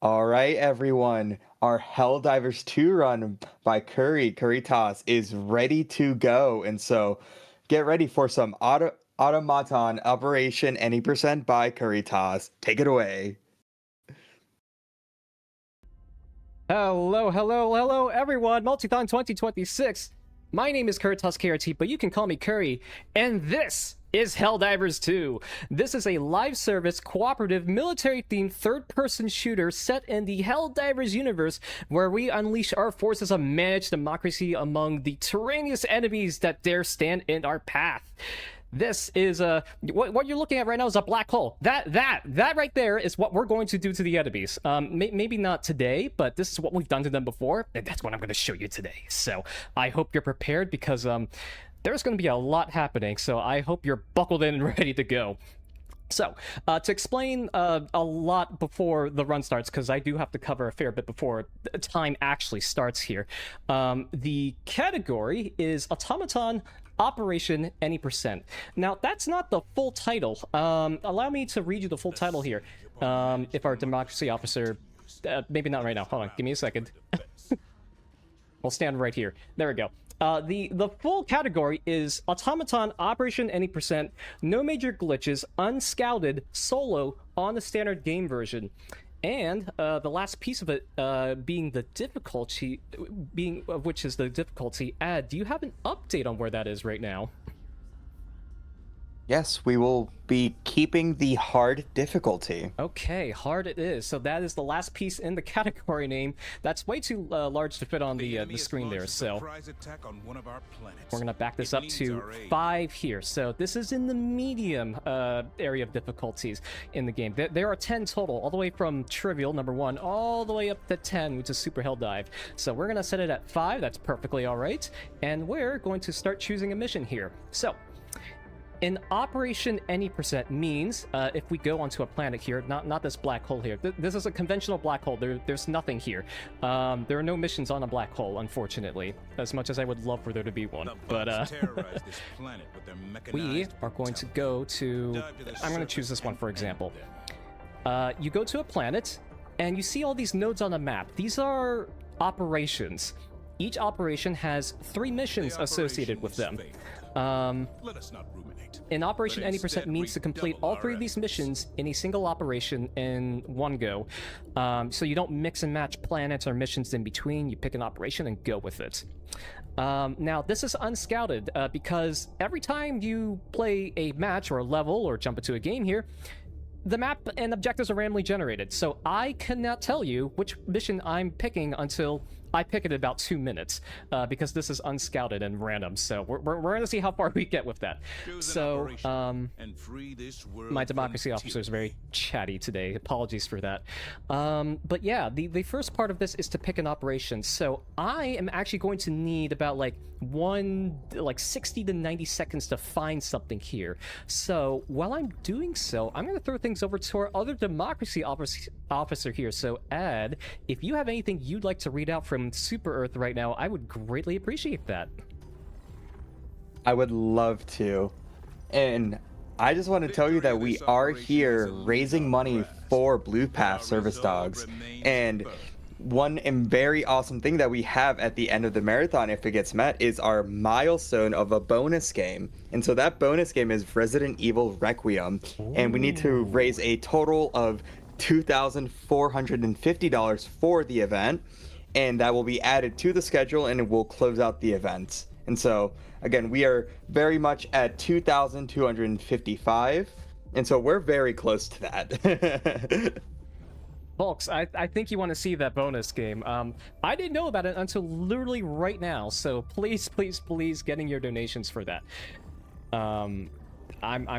All right, everyone. Our Helldivers 2 run by Kuritas is ready to go. And so get ready for some automaton Operation Any Percent by Kuritas. Take it away. Hello, everyone. Multithon 2026. My name is Kuritas KRT, but you can call me Curry, and this is Helldivers 2. This is a live service, cooperative, military-themed third-person shooter set in the Helldivers universe, where we unleash our forces of managed democracy among the tyrannous enemies that dare stand in our path. This is what you're looking at right now is a black hole. That right there is what we're going to do to the enemies. Maybe not today, but this is what we've done to them before, and that's what I'm going to show you today. So I hope you're prepared because there's going to be a lot happening. So I hope you're buckled in and ready to go. So, to explain a lot before the run starts, because I do have to cover a fair bit before time actually starts here, the category is Automaton Operation Any Percent. Now, that's not the full title. Allow me to read you the full title here. If our democracy officer... maybe not right now. Hold on. Give me a second. We'll stand right here. There we go. The full category is Automaton Operation Any Percent, no major glitches, unscouted, solo on the standard game version. And the last piece of it being the difficulty, which is the difficulty add. Do you have an update on where that is right now? Yes, we will be keeping the hard difficulty. Okay, hard it is. So that is the last piece in the category name. That's way too large to fit on the screen there. So we're gonna back this up to 5 here. So this is in the medium area of difficulties in the game. There are 10 total, all the way from trivial, number 1, all the way up to 10, which is super hell dive. So we're gonna set it at 5. That's perfectly all right. And we're going to start choosing a mission here. So an Operation Any Percent means if we go onto a planet here, not this black hole here. This is a conventional black hole. There's nothing here. There are no missions on a black hole, unfortunately, as much as I would love for there to be one. But we are going to go to... I'm going to choose this one, for example. You go to a planet, and you see all these nodes on the map. These are operations. Each operation has 3 missions associated with them. Let us not ruminate. An Operation Any Percent means to complete all 3 of these missions in a single operation in one go. So you don't mix and match planets or missions in between. You pick an operation and go with it. Now, this is unscouted because every time you play a match or a level or jump into a game here, the map and objectives are randomly generated. So I cannot tell you which mission I'm picking until I pick it in about 2 minutes, because this is unscouted and random. So we're going to see how far we get with that. So my democracy officer is very chatty today. Apologies for that. But yeah, the first part of this is to pick an operation. So I am actually going to need about like 60 to 90 seconds to find something here. So while I'm doing so, I'm going to throw things over to our other democracy officer here. So Ad, if you have anything you'd like to read out from Super Earth right now, I would greatly appreciate that. I would love to. And I just want to tell you that we are here raising money for Blue Path service dogs. And one very awesome thing that we have at the end of the marathon, if it gets met, is our milestone of a bonus game. And so that bonus game is Resident Evil Requiem. Ooh. And we need to raise a total of $2,450 for the event. And that will be added to the schedule, and it will close out the event. And so, again, we are very much at 2,255, and so we're very close to that. Folks, I think you want to see that bonus game. I didn't know about it until literally right now, so please getting your donations for that. I'm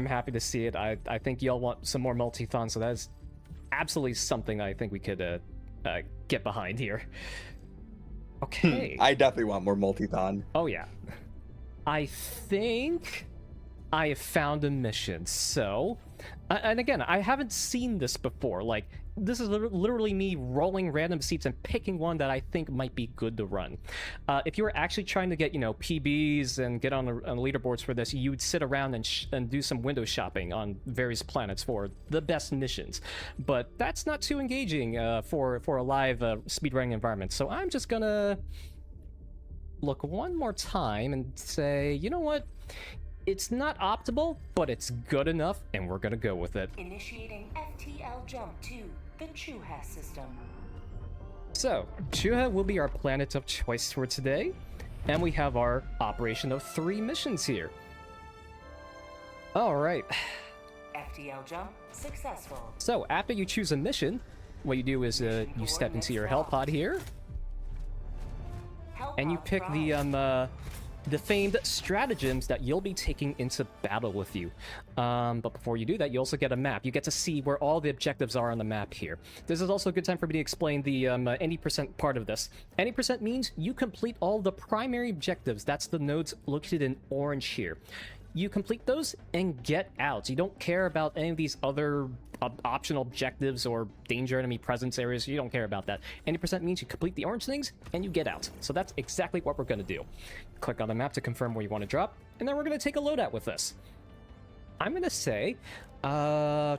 happy to see it. I think y'all want some more Multithon, so that's absolutely something I think we could get behind here. Okay. I definitely want more Multithon. Oh yeah. I think I have found a mission. So, and again, I haven't seen this before. Like, this is literally me rolling random seats and picking one that I think might be good to run. If you were actually trying to get, you know, PBs and get on the leaderboards for this, you would sit around and do some window shopping on various planets for the best missions. But that's not too engaging for a live speedrunning environment. So I'm just gonna look one more time and say, you know what? It's not optimal, but it's good enough, and we're gonna go with it. Initiating FTL jump to the Chuha system. So, Chuha will be our planet of choice for today, and we have our operation of 3 missions here. Alright. FTL jump successful. So, after you choose a mission, what you do is you step into your hell pod here, and you pick the famed stratagems that you'll be taking into battle with you. But before you do that, you also get a map. You get to see where all the objectives are on the map here. This is also a good time for me to explain the any percent part of this. Any percent means you complete all the primary objectives. That's the nodes located in orange here. You complete those and get out. You don't care about any of these other optional objectives or danger enemy presence areas. You don't care about that. Any percent means you complete the orange things and you get out. So that's exactly what we're going to do. Click on the map to confirm where you want to drop, and then we're going to take a loadout with this. I'm going to say, I'm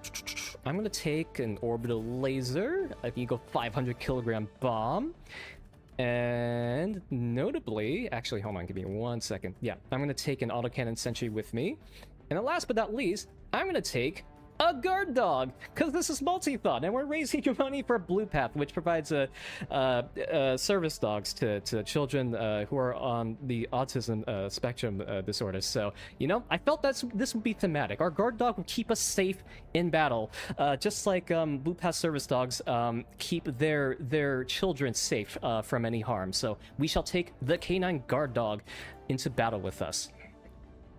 going to take an orbital laser, an Eagle 500 kilogram bomb, and notably, actually, hold on, give me 1 second. Yeah, I'm going to take an autocannon sentry with me. And then last but not least, I'm going to take a guard dog, because this is Multithon, and we're raising money for Blue Path, which provides service dogs to children who are on the autism spectrum disorder. So, you know, I felt this would be thematic. Our guard dog will keep us safe in battle, just like Blue Path service dogs keep their children safe from any harm. So we shall take the canine guard dog into battle with us.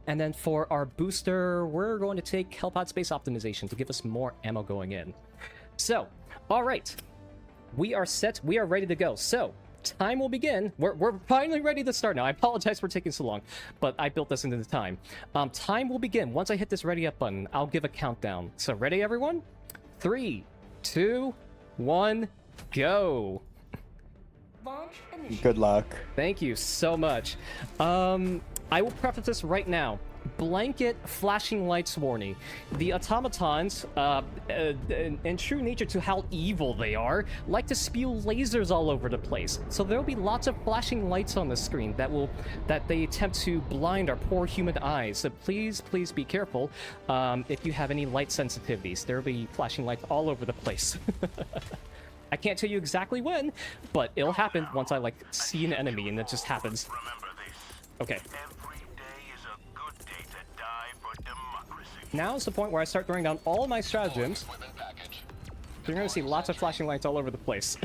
And then for our booster, we're going to take Hellpod Space Optimization to give us more ammo going in. So, all right. We are set. We are ready to go. So, time will begin. We're finally ready to start now. I apologize for taking so long, but I built this into the time. Time will begin. Once I hit this ready up button, I'll give a countdown. So, ready, everyone? 3, 2, 1, go. Launch initiated. Good luck. Thank you so much. I will preface this right now. Blanket flashing lights warning. The automatons, in true nature to how evil they are, like to spew lasers all over the place. So there will be lots of flashing lights on the screen that they attempt to blind our poor human eyes. So please be careful if you have any light sensitivities. There will be flashing lights all over the place. I can't tell you exactly when, but it'll happen once I like see an enemy, and it just happens. Okay. Now is the point where I start throwing down all of my stratagems. You're going to see lots of flashing lights all over the place.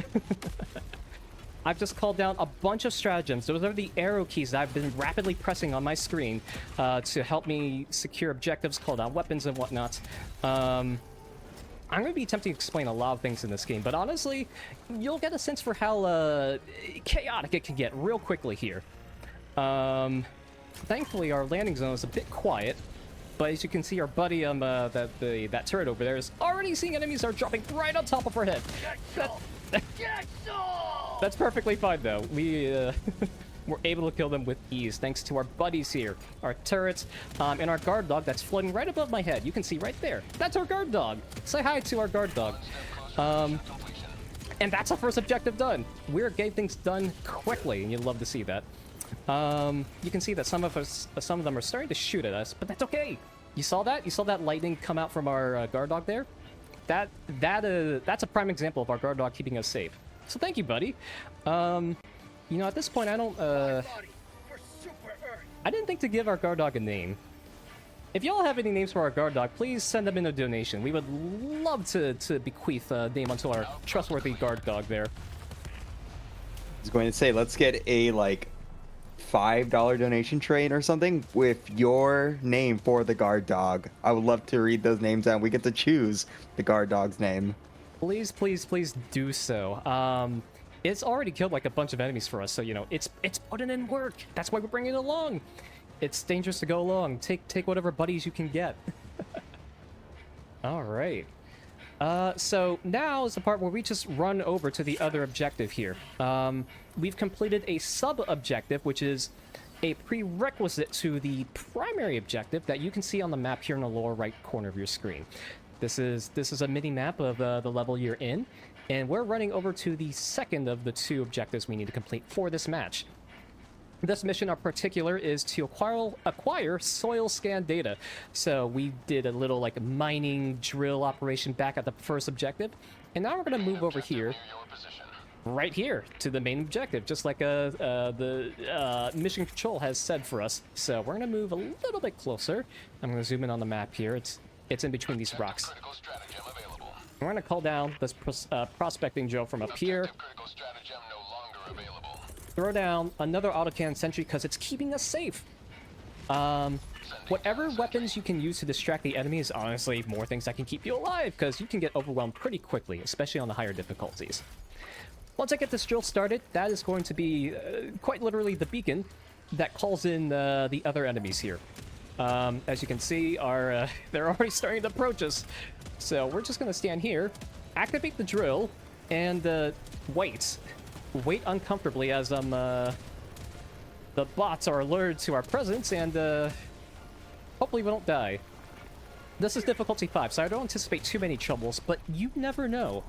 I've just called down a bunch of stratagems. Those are the arrow keys that I've been rapidly pressing on my screen to help me secure objectives, call down weapons and whatnot. I'm going to be attempting to explain a lot of things in this game, but honestly, you'll get a sense for how chaotic it can get real quickly here. Thankfully, our landing zone is a bit quiet, but as you can see, our buddy that turret over there is already seeing enemies are dropping right on top of our head. That's perfectly fine, though. We we're able to kill them with ease, thanks to our buddies here, our turrets, and our guard dog that's floating right above my head. You can see right there. That's our guard dog. Say hi to our guard dog. And that's our first objective done. We're getting things done quickly, and you'd love to see that. You can see that some of them are starting to shoot at us, but that's okay. You saw that? You saw that lightning come out from our guard dog there? That's a prime example of our guard dog keeping us safe. So thank you, buddy. You know, at this point, I didn't think to give our guard dog a name. If y'all have any names for our guard dog, please send them in a donation. We would love to bequeath a name onto our trustworthy guard dog there. I was going to say, let's get a, like, $5 donation train or something with your name for the guard dog. I would love to read those names out. We get to choose the guard dog's name. Please do so. It's already killed like a bunch of enemies for us, so you know it's putting in work. That's why we're bringing it along. it's dangerous to go along. Take whatever buddies you can get. All right. So now is the part where we just run over to the other objective here. We've completed a sub-objective, which is a prerequisite to the primary objective that you can see on the map here in the lower right corner of your screen. This is a mini-map of the level you're in, and we're running over to the second of the two objectives we need to complete for this match. This mission in particular is to acquire soil scan data. So we did a little like mining drill operation back at the first objective, and now we're going to move over here, right here, to the main objective, just like the mission control has said for us. So we're going to move a little bit closer. I'm going to zoom in on the map here. It's in between these rocks. We're going to call down this prospecting drill from up here. Throw down another autocannon sentry because it's keeping us safe. Whatever weapons you can use to distract the enemy is honestly more things that can keep you alive, because you can get overwhelmed pretty quickly, especially on the higher difficulties. Once I get this drill started, that is going to be quite literally the beacon that calls in the other enemies here. As you can see, they're already starting to approach us. So we're just going to stand here, activate the drill, and wait uncomfortably as the bots are alerted to our presence, and hopefully we don't die. This is difficulty 5, so I don't anticipate too many troubles, but you never know.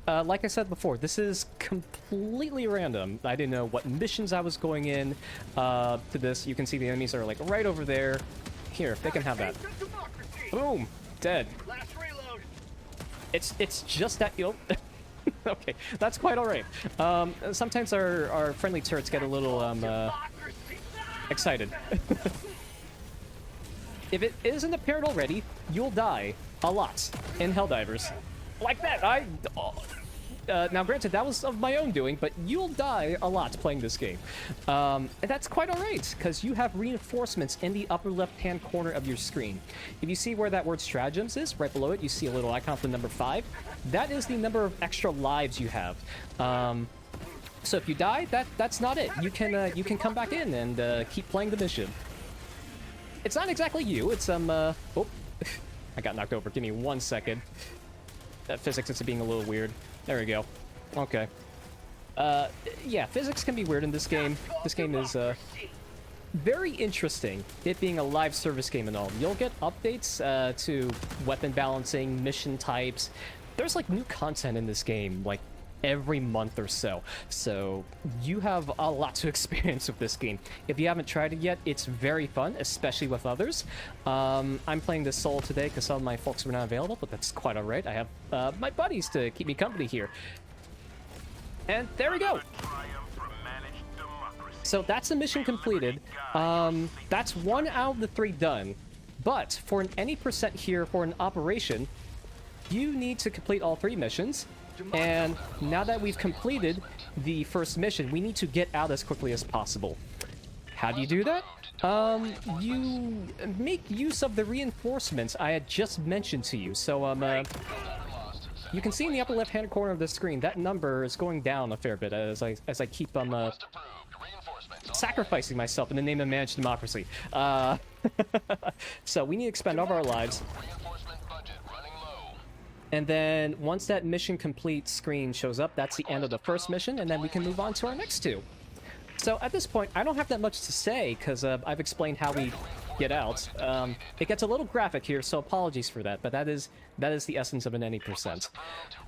Like I said before, this is completely random. I didn't know what missions I was going in to this. You can see the enemies are like right over there. Here, they can have that. Boom! Dead. It's just that you'll... Okay, that's quite alright. Sometimes our friendly turrets get a little excited. If it isn't apparent already, you'll die a lot in Helldivers. Like that, now granted, that was of my own doing, but you'll die a lot playing this game. And that's quite alright, because you have reinforcements in the upper left-hand corner of your screen. If you see where that word stratagems is, right below it, you see a little icon for number 5. That is the number of extra lives you have. So if you die, that's not it. You can come back in and keep playing the mission. It's not exactly you, it's oh, I got knocked over. Give me 1 second. That physics is being a little weird. There we go. Okay. Yeah, physics can be weird in this game. This game is very interesting, it being a live service game and all. You'll get updates to weapon balancing, mission types. There's like new content in this game, like every month or so. So you have a lot to experience with this game. If you haven't tried it yet, it's very fun, especially with others. I'm playing this solo today because some of my folks were not available, but that's quite all right. I have my buddies to keep me company here. And there we go. So that's a mission completed. That's 1 out of the 3 done. But for an any percent here for an operation, you need to complete all 3 missions. And now that we've completed the first mission, we need to get out as quickly as possible. How do you do that? You make use of the reinforcements I had just mentioned to you. So, you can see in the upper left-hand corner of the screen, that number is going down a fair bit as I keep sacrificing myself in the name of managed democracy. So we need to expend all of our lives. And then once that mission complete screen shows up, that's the end of the first mission, and then we can move on to our next 2. So at this point, I don't have that much to say, because I've explained how we get out. It gets a little graphic here, so apologies for that, but that is the essence of an any percent.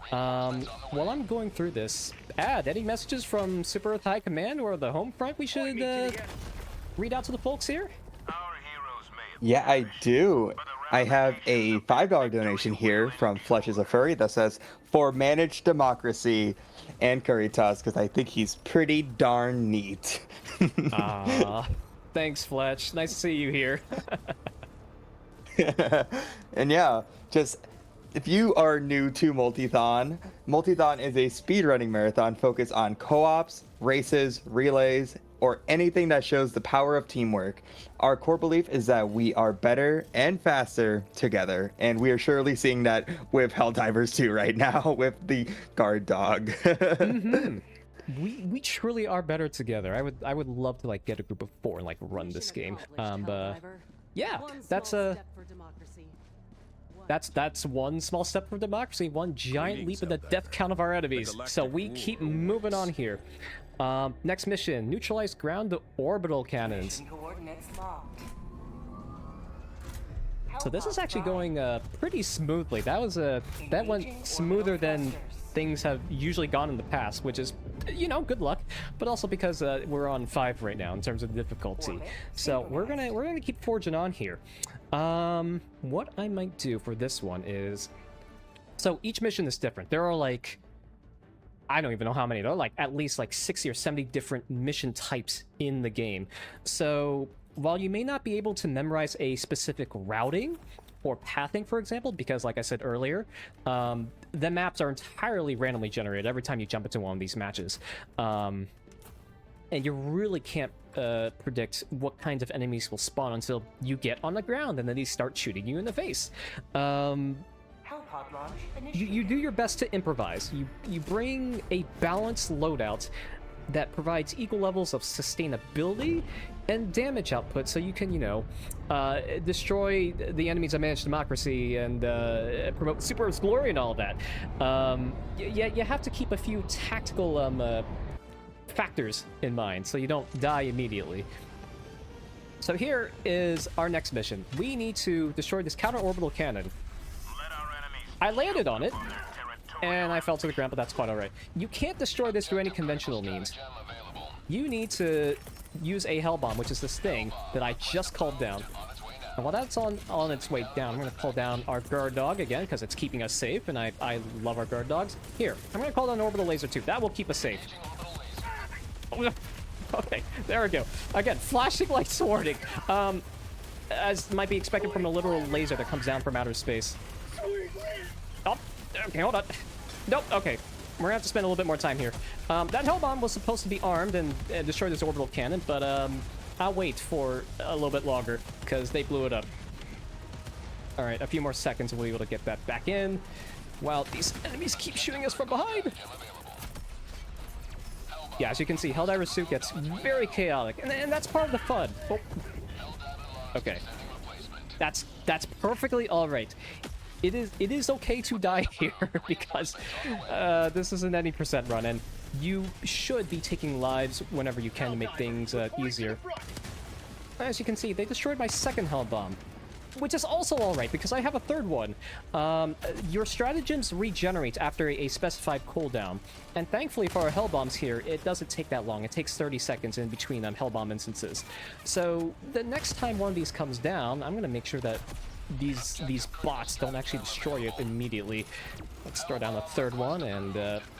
While I'm going through this, any messages from Super Earth High Command or the home front we should read out to the folks here? Yeah, I do. I have a $5 donation here from Fletch is a Furry that says, for managed democracy and kuritas, because I think he's pretty darn neat. Thanks, Fletch. Nice to see you here. And yeah, just if you are new to Multithon, Multithon is a speedrunning marathon focused on co-ops, races, relays, or anything that shows the power of teamwork. Our core belief is that we are better and faster together, and we are surely seeing that with Helldivers 2 right now with the guard dog. we truly are better together. I would love to like get a group of 4 and like run this game. But yeah, that's that's one small step for democracy, one giant leap in the death count of our enemies. So we keep moving on here. Next mission: neutralize ground orbital cannons. Coordinates locked. So this is actually going pretty smoothly. That went smoother than things have usually gone in the past, which is, you know, good luck, but also because we're on 5 right now in terms of difficulty. So we're gonna keep forging on here. What I might do for this one is, so each mission is different. There are like, I don't even know how many. There are like at least like 60 or 70 different mission types in the game. So while you may not be able to memorize a specific routing or pathing, for example, because like I said earlier, the maps are entirely randomly generated every time you jump into one of these matches. And you really can't predict what kinds of enemies will spawn until you get on the ground and then they start shooting you in the face. Hellpod launch You do your best to improvise. You bring a balanced loadout that provides equal levels of sustainability and damage output, so you can, you know, destroy the enemies of managed democracy and promote super glory and all of that. You have to keep a few tactical factors in mind so you don't die immediately. So here is our next mission. We need to destroy this counter-orbital cannon. I landed on it, and I fell to the ground, but that's quite alright. You can't destroy this through any conventional means. You need to use a hell bomb, which is this thing that I just called down. And while that's on its way down, I'm going to call down our guard dog again, because it's keeping us safe, and I love our guard dogs. Here, I'm going to call down orbital laser too. That will keep us safe. Okay, there we go. Again, flashing light swording. As might be expected from a literal laser that comes down from outer space. Oh, okay, hold on. Nope, okay. We're gonna have to spend a little bit more time here. That hell bomb was supposed to be armed and destroy this orbital cannon, but I'll wait for a little bit longer because they blew it up. All right, a few more seconds and we'll be able to get that back in while these enemies keep shooting us from behind. Yeah, as you can see, Helldiver's suit gets very chaotic, and that's part of the fun. Oh. Okay, that's perfectly all right. It is okay to die here because this is an any percent run, and you should be taking lives whenever you can to make things easier. As you can see, they destroyed my second hell bomb, which is also all right because I have a third one. Your stratagems regenerate after a specified cooldown, and thankfully for our hell bombs here, it doesn't take that long. It takes 30 seconds in between hell bomb instances. So the next time one of these comes down, I'm gonna make sure that these bots don't actually destroy it immediately. Let's throw down a third one and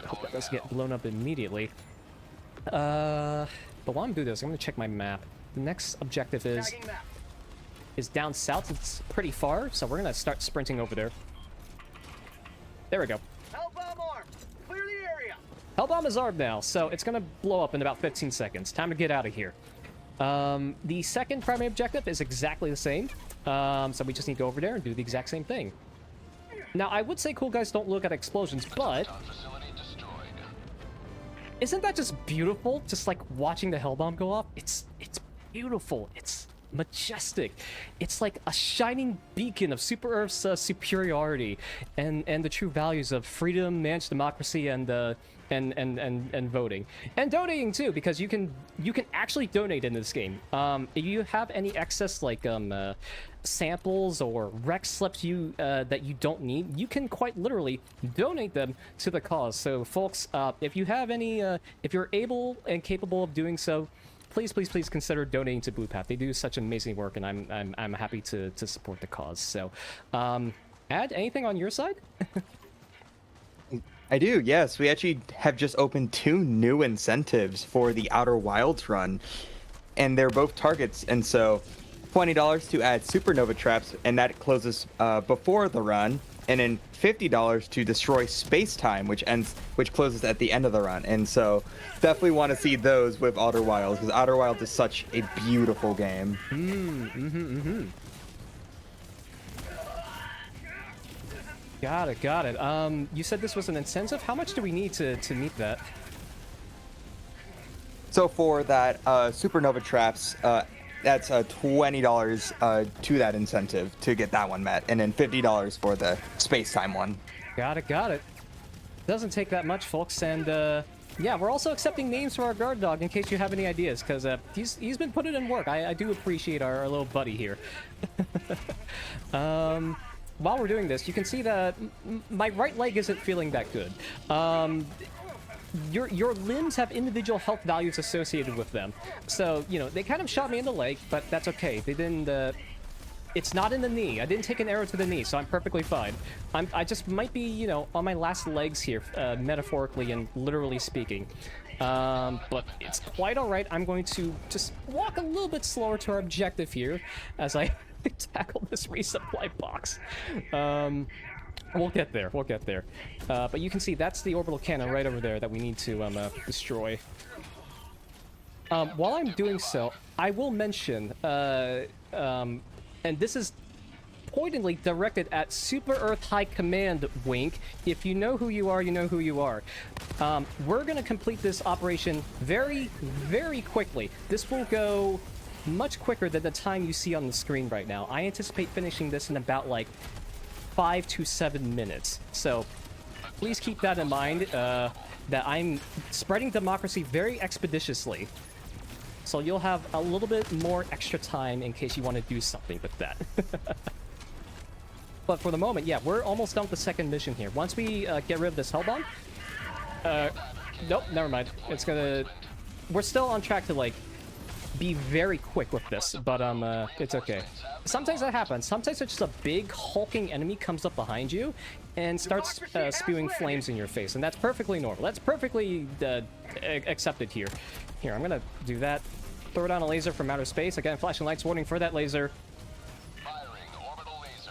hope that doesn't get blown up immediately. But while I'm doing this, I'm gonna check my map. The next objective is down south. It's pretty far, so we're gonna start sprinting over there. There we go. Hellbomb armed. Clear the area. Hellbomb is armed now, so it's gonna blow up in about 15 seconds. Time to get out of here. The second primary objective is exactly the same. So we just need to go over there and do the exact same thing. Now, I would say cool guys don't look at explosions, but isn't that just beautiful? Just like watching the hell bomb go off? It's beautiful. It's majestic. It's like a shining beacon of Super Earth's superiority and the true values of freedom, managed democracy, and voting and donating too, because you can actually donate in this game. If you have any excess like samples or rec slips that you don't need, you can quite literally donate them to the cause. So folks, if you have any, if you're able and capable of doing so, please consider donating to Blue Path. They do such amazing work, and I'm happy to support the cause. So, Ad, anything on your side? I do, yes. We actually have just opened 2 new incentives for the Outer Wilds run, and they're both targets. And so, $20 to add supernova traps, and that closes before the run, and then $50 to destroy space time, which closes at the end of the run. And so, definitely want to see those with Outer Wilds, because Outer Wilds is such a beautiful game. Got it. You said this was an incentive. How much do we need to meet that? So for that supernova traps, that's $20 to that incentive to get that one met, and then $50 for the space time one. Got it, got it. Doesn't take that much, folks, and yeah, we're also accepting names for our guard dog in case you have any ideas, because he's been putting in work. I do appreciate our little buddy here. While we're doing this, you can see that my right leg isn't feeling that good. Your limbs have individual health values associated with them, so you know they kind of shot me in the leg, but that's okay. They didn't. It's not in the knee. I didn't take an arrow to the knee, so I'm perfectly fine. I just might be, you know, on my last legs here, metaphorically and literally speaking. But it's quite all right. I'm going to just walk a little bit slower to our objective here as I tackle this resupply box. We'll get there. We'll get there. But you can see that's the orbital cannon right over there that we need to destroy. While I'm doing so, I will mention, and this is pointedly directed at Super Earth High Command, wink. If you know who you are, you know who you are. We're going to complete this operation very, very quickly. This will go much quicker than the time you see on the screen right now. I anticipate finishing this in about, like, 5 to 7 minutes. So, please keep that in mind, that I'm spreading democracy very expeditiously. So you'll have a little bit more extra time in case you want to do something with that. But for the moment, yeah, we're almost done with the second mission here. Once we get rid of this Hellbomb... nope, never mind. It's gonna... We're still on track to, like, be very quick with this, but it's okay. Sometimes that happens. Sometimes it's just a big hulking enemy comes up behind you and starts spewing flames in your face, and that's perfectly normal. That's perfectly accepted here. Here, I'm gonna do that. Throw down a laser from outer space. Again, flashing lights warning for that laser.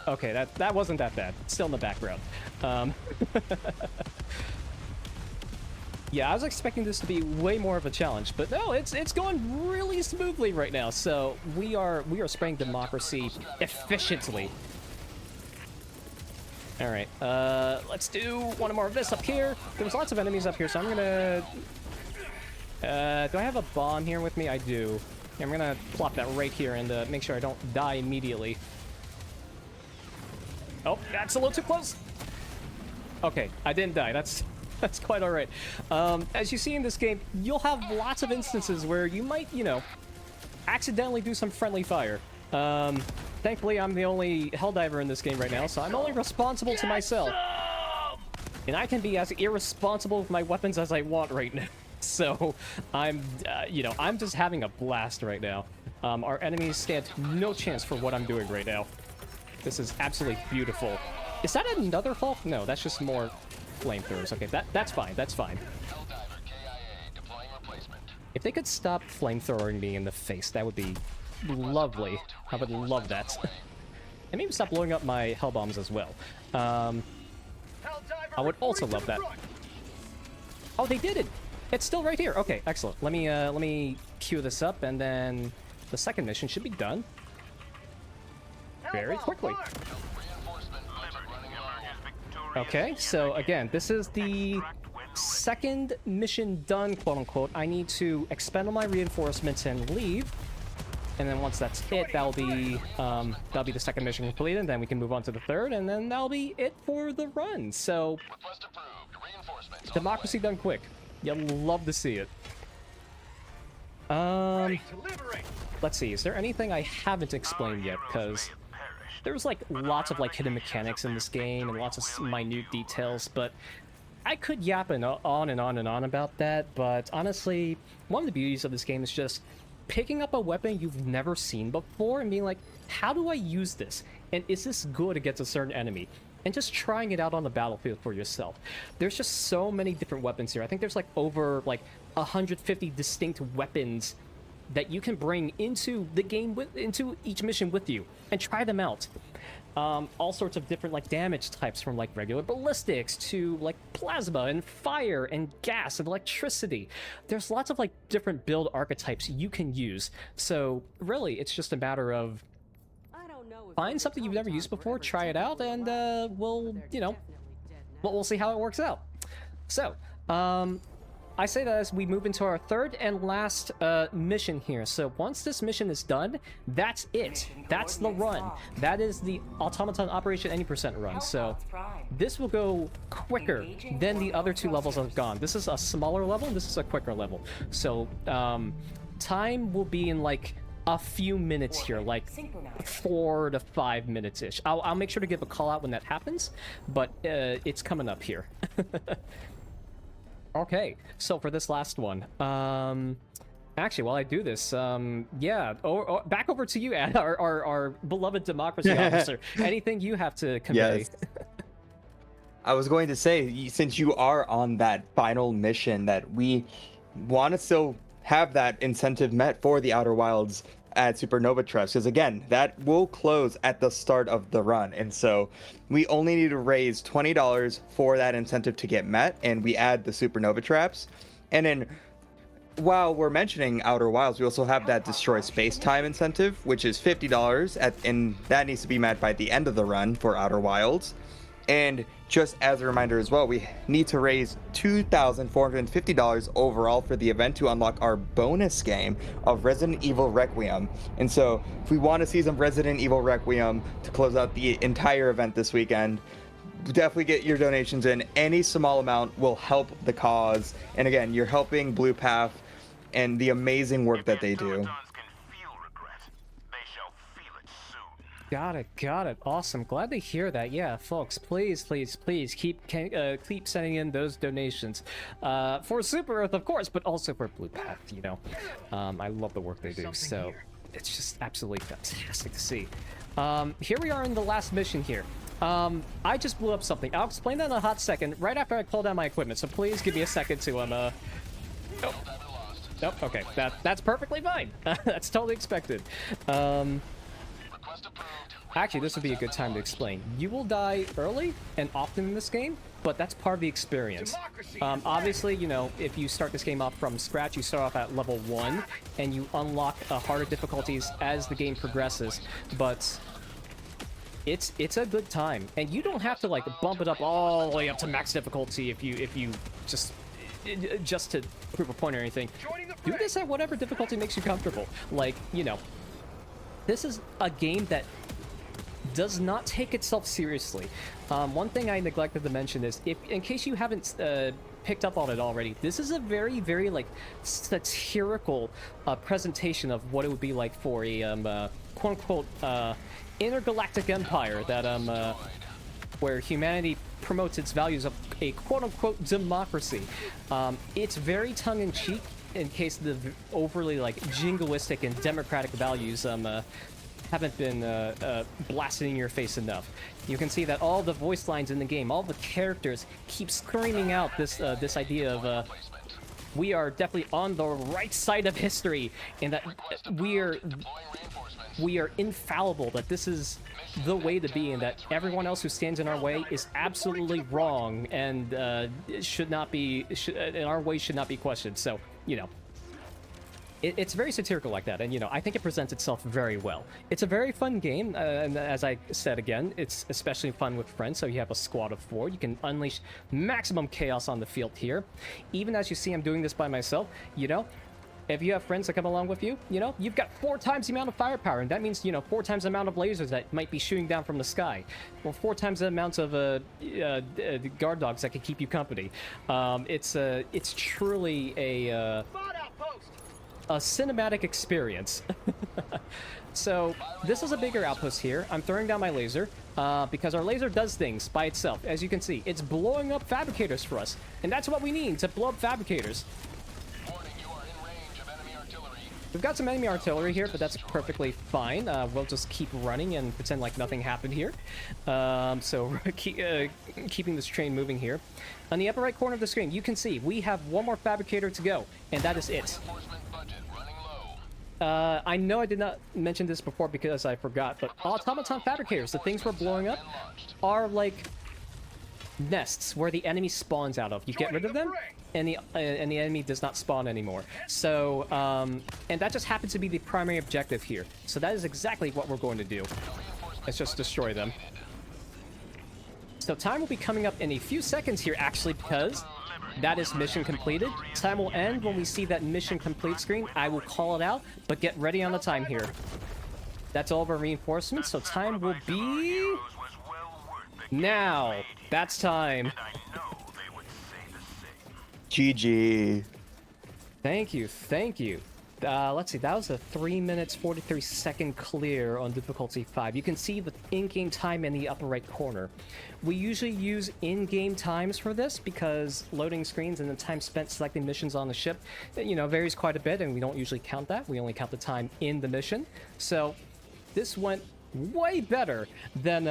Okay, that wasn't that bad. It's still in the background. Yeah, I was expecting this to be way more of a challenge, but no, it's going really smoothly right now. So we are spraying democracy efficiently. All right, let's do one more of this up here. There's lots of enemies up here, so I'm gonna. Do I have a bomb here with me? I do. I'm gonna plop that right here and make sure I don't die immediately. Oh, that's a little too close. Okay, I didn't die. That's quite all right. As you see in this game, you'll have lots of instances where you might, you know, accidentally do some friendly fire. Thankfully, I'm the only Helldiver in this game right now, so I'm only responsible to myself. And I can be as irresponsible with my weapons as I want right now. So, I'm, you know, I'm just having a blast right now. Our enemies stand no chance for what I'm doing right now. This is absolutely beautiful. Is that another Hulk? No, that's just more flamethrowers. Okay, that's fine. That's fine. If they could stop flamethrowing me in the face, that would be lovely. I would love that. And maybe stop blowing up my hell bombs as well. I would also love that. Oh, they did it! It's still right here. Okay, excellent. Let me queue this up, and then the second mission should be done very quickly. Okay, so again, this is the second mission done, quote unquote. I need to expend all my reinforcements and leave. And then once that's it, that'll be the second mission completed, and then we can move on to the third, and then that'll be it for the run. So, democracy done quick. You'll love to see it. Let's see, is there anything I haven't explained yet? Because there's like lots of like hidden mechanics in this game and lots of minute details, but I could yap on and on and on about that. But honestly, one of the beauties of this game is just picking up a weapon you've never seen before and being like, how do I use this? And is this good against a certain enemy? And just trying it out on the battlefield for yourself. There's just so many different weapons here. I think there's like over like 150 distinct weapons that you can bring into the game, into each mission with you, and try them out. All sorts of different like damage types, from like regular ballistics to like plasma and fire and gas and electricity. There's lots of like different build archetypes you can use. So really, it's just a matter of find something you've never used before, try it out, and we'll see how it works out. So, I say that as we move into our third and last mission here. So once this mission is done, that's it. That's the run. That is the Automaton Operation Any % run. So this will go quicker than the other two levels have gone. This is a smaller level, and this is a quicker level. So time will be in like a few minutes here, like 4 to 5 minutes-ish. I'll make sure to give a call out when that happens, but it's coming up here. Okay, so for this last one, actually, while I do this, yeah, back over to you, Ed, our beloved democracy officer. Anything you have to convey? Yes. I was going to say, since you are on that final mission, that we want to still have that incentive met for the Outer Wilds at Supernova Traps, because again, that will close at the start of the run, and so we only need to raise $20 for that incentive to get met, and we add the Supernova Traps. And then while we're mentioning Outer Wilds, we also have that Destroy Space Time incentive, which is $50, and that needs to be met by the end of the run for Outer Wilds. And just as a reminder as well, we need to raise $2,450 overall for the event to unlock our bonus game of Resident Evil Requiem. And so if we want to see some Resident Evil Requiem to close out the entire event this weekend, definitely get your donations in. Any small amount will help the cause. And again, you're helping Blue Path and the amazing work that they do. Got it. Awesome. Glad to hear that. Yeah, folks, please keep sending in those donations for Super Earth, of course, but also for Blue Path. You know, I love the work they do. So it's just absolutely fantastic to see. Here we are in the last mission here. I just blew up something. I'll explain that in a hot second, right after I pull down my equipment. So please give me a second to Nope. Okay, that's perfectly fine. That's totally expected. Actually, this would be a good time to explain. You will die early and often in this game, but that's part of the experience. Obviously, you know, if you start this game off from scratch, you start off at level 1, and you unlock harder difficulties as the game progresses, but it's a good time. And you don't have to, like, bump it up all the way up to max difficulty if you just to prove a point or anything. Do this at whatever difficulty makes you comfortable. Like, you know, this is a game that does not take itself seriously. One thing I neglected to mention is, in case you haven't picked up on it already, this is a very, very like satirical presentation of what it would be like for a quote-unquote intergalactic empire that where humanity promotes its values of a quote-unquote democracy. It's very tongue-in-cheek in case the overly like jingoistic and democratic values haven't been blasted in your face enough. You can see that all the voice lines in the game, all the characters keep screaming out this this idea of we are definitely on the right side of history, and that we are infallible, that this is the way to be, and that everyone else who stands in our way is absolutely wrong, and our way should not be questioned. So, you know, it's very satirical like that, and, you know, I think it presents itself very well. It's a very fun game, and as I said again, it's especially fun with friends, so you have a squad of 4. You can unleash maximum chaos on the field here. Even as you see I'm doing this by myself, you know, if you have friends that come along with you, you know, you've got 4 times the amount of firepower, and that means, you know, 4 times the amount of lasers that might be shooting down from the sky. Well, 4 times the amount of guard dogs that can keep you company. It's truly a cinematic experience. So this is a bigger outpost here. I'm throwing down my laser because our laser does things by itself. As you can see, it's blowing up fabricators for us, and that's what we need, to blow up fabricators. We've got some enemy artillery here, but that's perfectly fine. We'll just keep running and pretend like nothing happened here. So keeping this train moving here. On the upper right corner of the screen, you can see we have 1 more fabricator to go, and that is it. I know I did not mention this before because I forgot, but automaton fabricators, the things we're blowing up, are like nests where the enemy spawns out of. You get rid of them, and the enemy does not spawn anymore. So, and that just happens to be the primary objective here. So that is exactly what we're going to do. Let's just destroy them. So time will be coming up in a few seconds here, actually, because that is mission completed. Time will end when we see that mission complete screen. I will call it out, but get ready on the time here. That's all of our reinforcements, so time will be... now. That's time. GG. Thank you, thank you. Let's see, that was a 3 minutes 43 second clear on difficulty 5. You can see the in-game time in the upper right corner. We usually use in-game times for this because loading screens and the time spent selecting missions on the ship, you know, varies quite a bit, and we don't usually count that. We only count the time in the mission. So this went way better than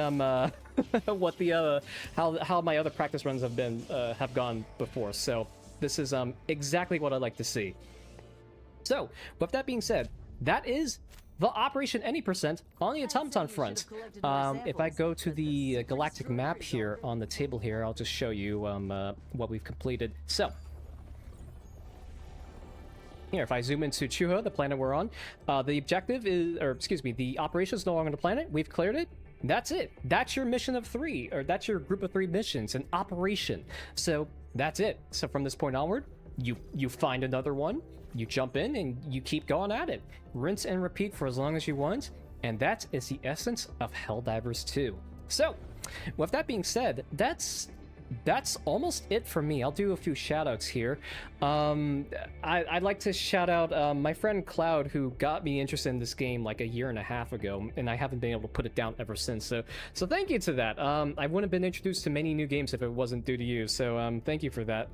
what the how my other practice runs have gone before. So this is exactly what I'd like to see. So, with that being said, that is the Operation Any Percent on the automaton front. If I go to the galactic map here on the table here, I'll just show you what we've completed. So, here, if I zoom into Chuho, the planet we're on, the objective is, or excuse me, the operation is no longer on the planet. We've cleared it. That's it. That's your mission of 3, or that's your group of 3 missions, an operation. So, that's it. So, from this point onward, you find another one. You jump in and you keep going at it. Rinse and repeat for as long as you want, and that is the essence of Helldivers 2. So, with that being said, that's almost it for me. I'll do a few shout-outs here. I'd like to shout out my friend Cloud, who got me interested in this game like a year and a half ago, and I haven't been able to put it down ever since. So thank you to that. I wouldn't have been introduced to many new games if it wasn't due to you. So thank you for that.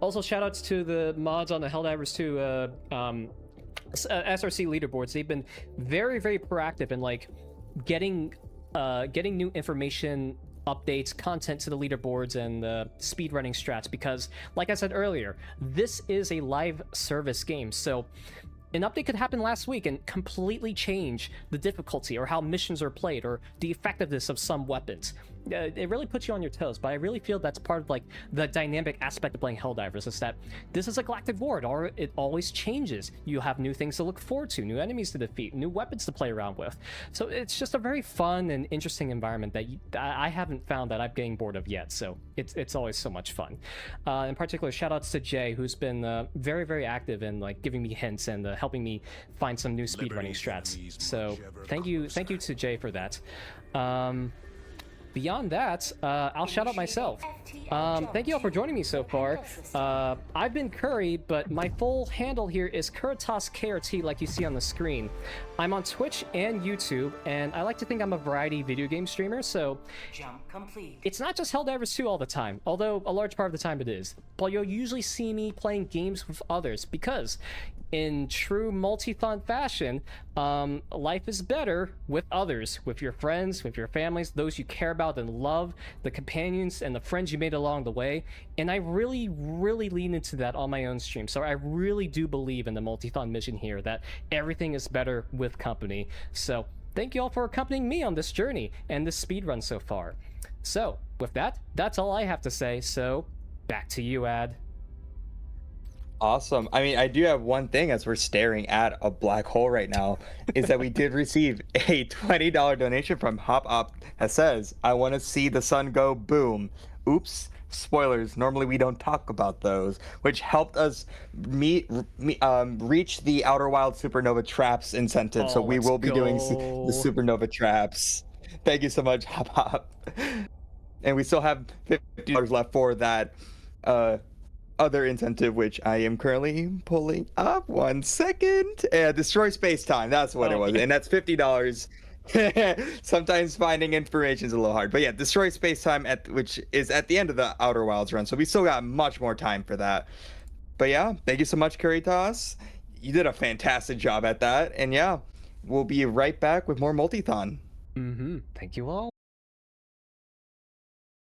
Also, shout-outs to the mods on the Helldivers 2 SRC leaderboards. They've been very, very proactive in like getting new information, updates, content to the leaderboards and the speedrunning strats, because like I said earlier, this is a live service game, so an update could happen last week and completely change the difficulty or how missions are played or the effectiveness of some weapons. It really puts you on your toes, but I really feel that's part of like the dynamic aspect of playing Helldivers, is that this is a galactic war. It always changes. You have new things to look forward to, new enemies to defeat, new weapons to play around with. So it's just a very fun and interesting environment that I haven't found that I'm getting bored of yet. So it's always so much fun. In particular, shout outs to Jay, who's been very, very active in like giving me hints and helping me find some new speedrunning strats. So thank you to Jay for that. Beyond that, I'll shout out myself. Thank you all for joining me so far. I've been Curry, but my full handle here is Kuritas KRT, like you see on the screen. I'm on Twitch and YouTube, and I like to think I'm a variety video game streamer, so Jump complete. it's not just Helldivers 2 all the time, although a large part of the time it is. But you'll usually see me playing games with others, because in true Multithon fashion, life is better with others, with your friends, with your families, those you care about and love, the companions and the friends you made along the way. And I really, really lean into that on my own stream. So I really do believe in the Multithon mission here, that everything is better with company. So thank you all for accompanying me on this journey and this speedrun so far. So with that, that's all I have to say. So back to you, Ad. Awesome. I mean, I do have one thing as we're staring at a black hole right now, is that we did receive a $20 donation from Hop Op that says, "I want to see the sun go boom." Oops. Spoilers. Normally we don't talk about those, which helped us reach the Outer Wild Supernova Traps incentive. So we will be doing the Supernova Traps. Thank you so much, Hop Hop. And we still have $50 left for that other incentive, which I am currently pulling up. 1 second. Destroy Space Time. That's what it was. And that's $50. Sometimes finding information is a little hard, but yeah, Destroy Space Time, which is at the end of the Outer Wilds run, so we still got much more time for that. But yeah, thank you so much, Kuritas. You did a fantastic job at that, and yeah, we'll be right back with more Multithon. Thank you all.